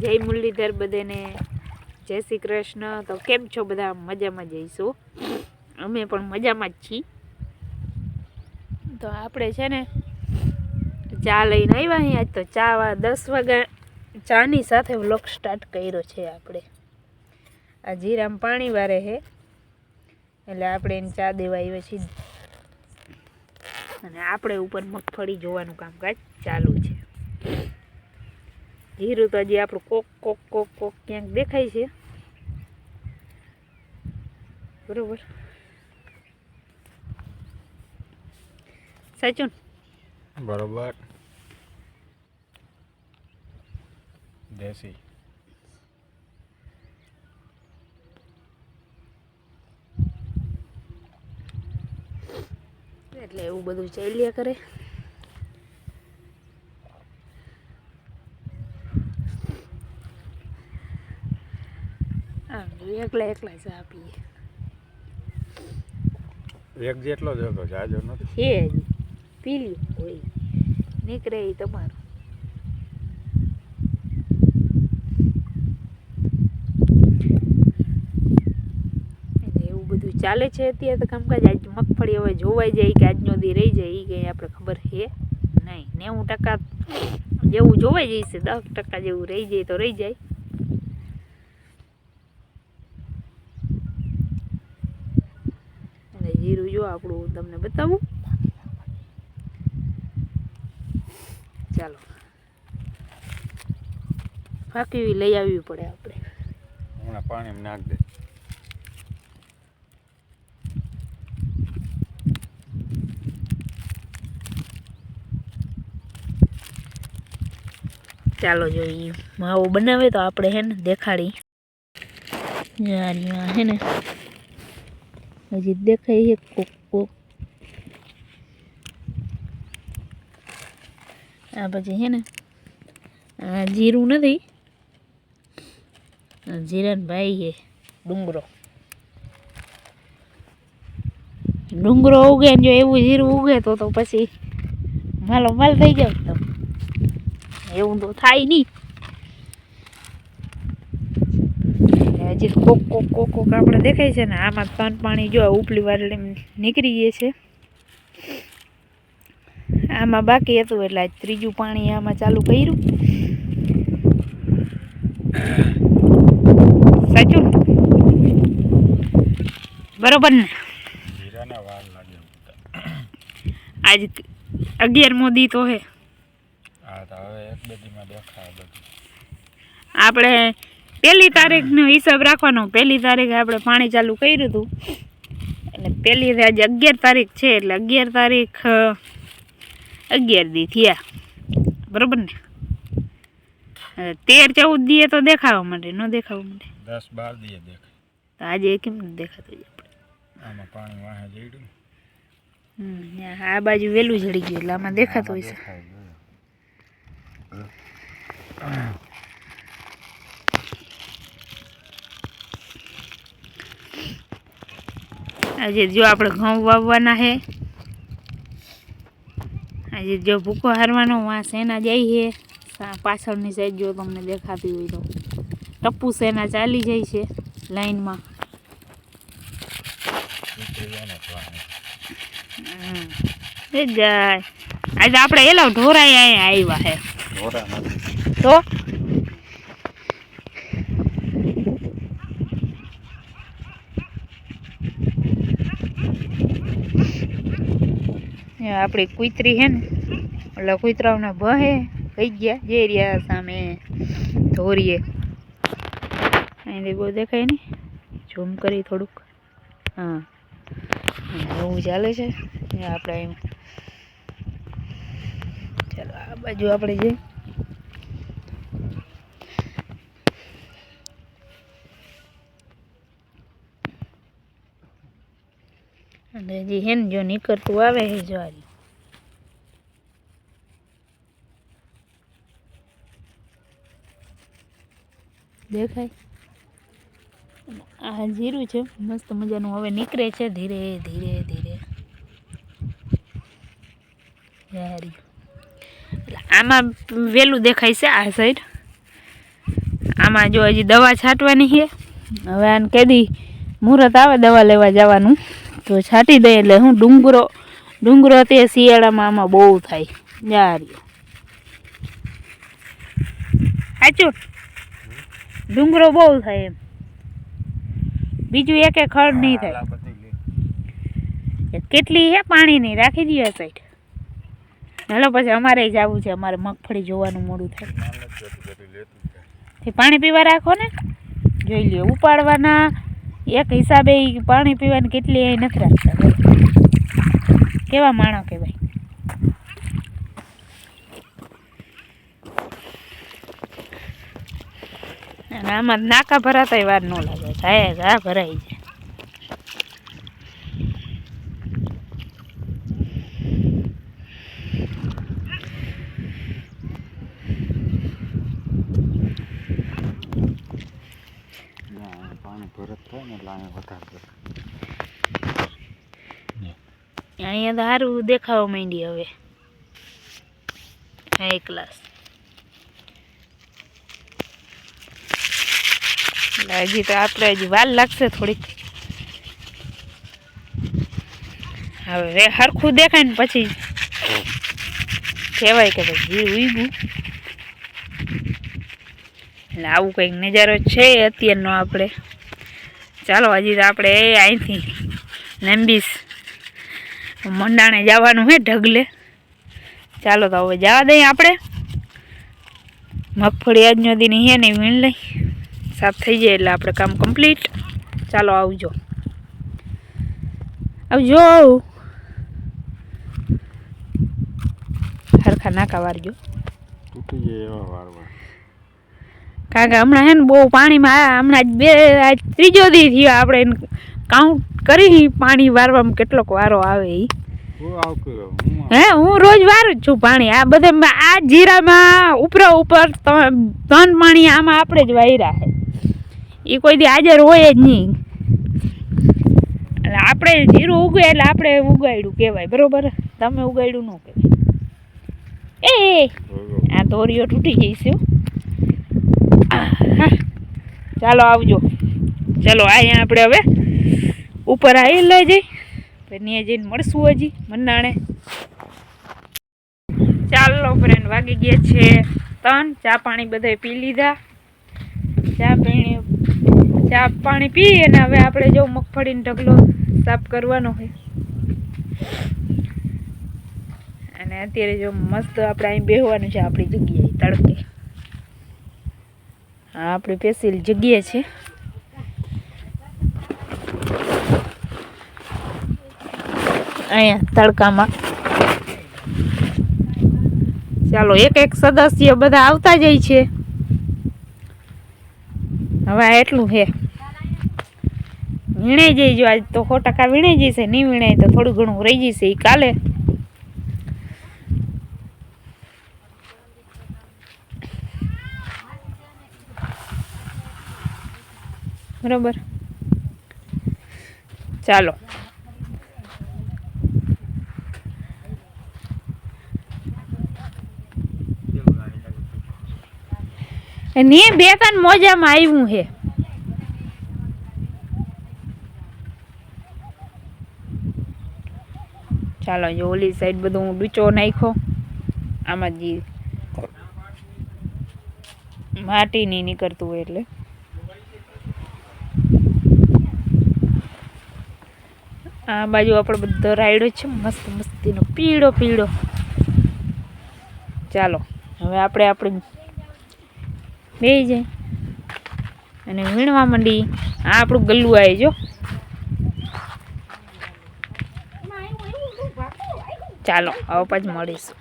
જય મુરલીધર બધાને, જય શ્રી કૃષ્ણ। તો કેમ છો બધા? મજામાં જઈશું, અમે પણ મજામાં જ છીએ। તો આપણે છે ને ચા લઈને આવ્યા અહીં। આજ તો ચા 10 વાગ્યા ચાની સાથે વ્લોગ સ્ટાર્ટ કર્યો છે આપણે। આ જીરામ પાણી વારે છે એટલે આપણે એને ચા દેવા આવ્યા છીએ અને આપણે ઉપર મગફળી જોવાનું કામકાજ ચાલુ છે। જીરું તો હજી આપણું કોક કોક કોક કોક ક્યાંક દેખાય છે, બરોબર સાચું બરોબર દેશી એટલે એવું બધું ચાલ્યા કરે। એકલા એકલા ચા પીએ, એક જેટલો જ હતો, જાજો નથી। હે પી લ્યો, હોય નીકળે એ તમારું। એવું બધું ચાલે છે અત્યારે તો કામકાજ। આજ મગફળી હવે જોવાઈ જાય કે આજનો દી રહી જાય એ કંઈ આપણે ખબર છે નહીં। 90% જેવું જોવાઈ જાય છે, 10% જેવું રહી જાય તો રહી જાય। અને જીરું જો આપણું તમને બતાવું, ચાલો ફાંકી લઈ આવવી પડે આપણે। હમણાં પાણી નાખ દે। ચાલો જોઈએ માવો બનાવે તો આપણે હે ને દેખાડી। યાર હે ને હજી દેખાય છે કોક કોક। આ પછી હે ને જીરું નથી, જીરાન ભાઈ છે ડુંગરો। ડુંગરો ઉગે ને જો એવું જીરું ઉગે તો પછી માલો માલ થઈ જાવ તો એવું તો થાય નહીં। હજી કોક કોક કોક કોક આપણે દેખાય છે ને। આમાં તન પાણી જો ઉપલી વાર નીકળી ગયે છે, આમાં બાકી હતું એટલે આજ ત્રીજું પાણી આમાં ચાલુ કર્યું। સાચું બરોબર ને? જીરાના વાર લાગે આજ 11મો દી તો હે। હા તો હવે એક બે દીમાં દેખાય બધું। આપણે 1 તારીખનો હિસાબ રાખવાનો। 1 તારીખે આપણે પાણી ચાલુ કર્યું હતું એટલે પહેલી આજે 11 તારીખ છે એટલે 11 તારીખ 11 દી થયા, બરોબર ને? 13 14 દીએ તો દેખાવા માંડે, ન દેખાવા માંડે 10 12 દીએ દેખાય। તો આજે કેમ નથી દેખાતું? આમાં પાણી વાહે જઈડું, આ બાજુ વહેલું જડી ગયું એટલે આમાં દેખાતું હોય છે। આજે જો આપણે ઘઉં વાવવાના છે। આજે જો ભૂકો હારવાનો વાં સેના જાય છે પાછળની સાઈડ, જો તમને દેખાતી હોય તો ટપ્પુ સેના ચાલી જાય છે લાઈનમાં। જાય આજે આપણે એલા ઢોરાય અહીંયા આવ્યા છે તો આપણી કુતરી છે ને એટલે કુતરાઓને બહે કઈ ગયા જે રહ્યા સામે ધોરીએ અહીંથી બહુ દેખાય ને, ઝૂમ કરી થોડુંક। હા એવું ચાલે છે આપણે એમ। ચાલો આ બાજુ આપણે જઈએ। અને હજી હે ને જો નીકળતું આવે છે જ્વારી, દેખાય? આ જીરું છે મસ્ત મજાનું, હવે નીકળે છે ધીરે ધીરે ધીરે। એટલે આમાં વહેલું દેખાય છે આ સાઈડ, આમાં જો હજી દવા છાંટવાની છે. હવે આને કેદી મુહૂર્ત આવે દવા લેવા જવાનું તો છાંટી દઈએ. એટલે હું ડુંગરો તે શિયાળામાં આમાં બહુ થાય. યાર્યો સાચું ડુંગરો બહુ થાય એમ, બીજું એક ખડ નહીં થાય. કેટલી હે પાણી નહીં રાખી દઈએ સાઈડ. હાલો પછી અમારે જવું છે, અમારે મગફળી જોવાનું મોડું થાય. પાણી પીવા રાખો ને, જોઈ લ્યો ઉપાડવાના એક હિસાબે પાણી પીવાની કેટલી એ નથી રાખતા. કેવા માણો કે ભાઈ. અને આમાં નાકા ભરાતા વાર ન લાગે, જાય ઘા ભરાઈ જાય. અહીંયા તો સારું દેખાવા માંડી હવે. High class. હજી તો આપણે હજી વાર લાગશે થોડીક. હવે હરખું દેખાય ને પછી કહેવાય કે ભાઈ જીવ ઉગ્યું. એટલે આવું કંઈક નજારો છે અત્યારનો આપણે. ચાલો હજી તો આપણે અહીંથી લેમ્બીસ મંડાણે જવાનું હે ઢગલે. ચાલો તો હવે જવા દઈએ આપણે. મગફળી આજનો દિન હે ને વીણ લઈ, સાફ થઈ જાય એટલે આપણે કામ કમ્પ્લીટ. ચાલો આવજો આવજો. હરખા નાકા વારજો. કારણ કે હમણાં હે ને બહુ પાણીમાં હમણાં આજ ત્રીજો દી થયો આપણે કાઉન્ટ કરી પાણી વારવામાં કેટલોક વારો આવે. હે હું રોજ વારું જ છું પાણી. આ બધે આ જીરામાં ઉપર 3 પાણી આમાં આપણે જ વાર્યા છે. એ કોઈ દી હાજર હોય જ નહીં. એટલે આપણે જીરું ઉગે એટલે આપણે ઉગાડ્યું કહેવાય, બરોબર? તમે ઉગાડ્યું ન કહેવાય. આ દોરીઓ તૂટી જઈશું. ચાલો આવજો. ચાલો અહીંયા આપણે હવે ઉપર આવી લઈ જઈ, ત્યાં જઈને મળશું હજી મંડાણે. ચાલો ફ્રેન્ડ, વાગી ગયા છે 3. ચા પાણી બધા પી લીધા. ચા પાણી પી અને હવે આપણે જો મગફળીનો ઢગલો સાફ કરવાનો હોય. અને અત્યારે જો મસ્ત આપણે અહીં બેસવાનું છે આપણી જગ્યાએ તડકે. હા આપણી પેશિલ જગ્યા છે. અહીંયા તડકામાં. ચાલો એક સદસ્ય બધા આવતા જાય છે. હવે એટલું છે, વીણાઈ જઈજો. આજ તો 100% વીણાઈ જશે. નહીં વીણાય તો થોડું ઘણું રહી જશે એ કાલે. બરોબર. ચાલો ને 2-3 મોજામાં આવ્યું છે. ચાલો જો ઓલી સાઈડ બધું હું ડૂચો નાખ્યો. આમાં જે માટી નહીં નીકળતું હોય એટલે. આ બાજુ આપણે બધો રાયડો છે મસ્ત મસ્તીનો પીળો. ચાલો હવે આપણે બેસી જાય અને વીણવા માંડી. આ આપણું ગલ્લું આવે જો. ચાલો હવે પછી મળીશું.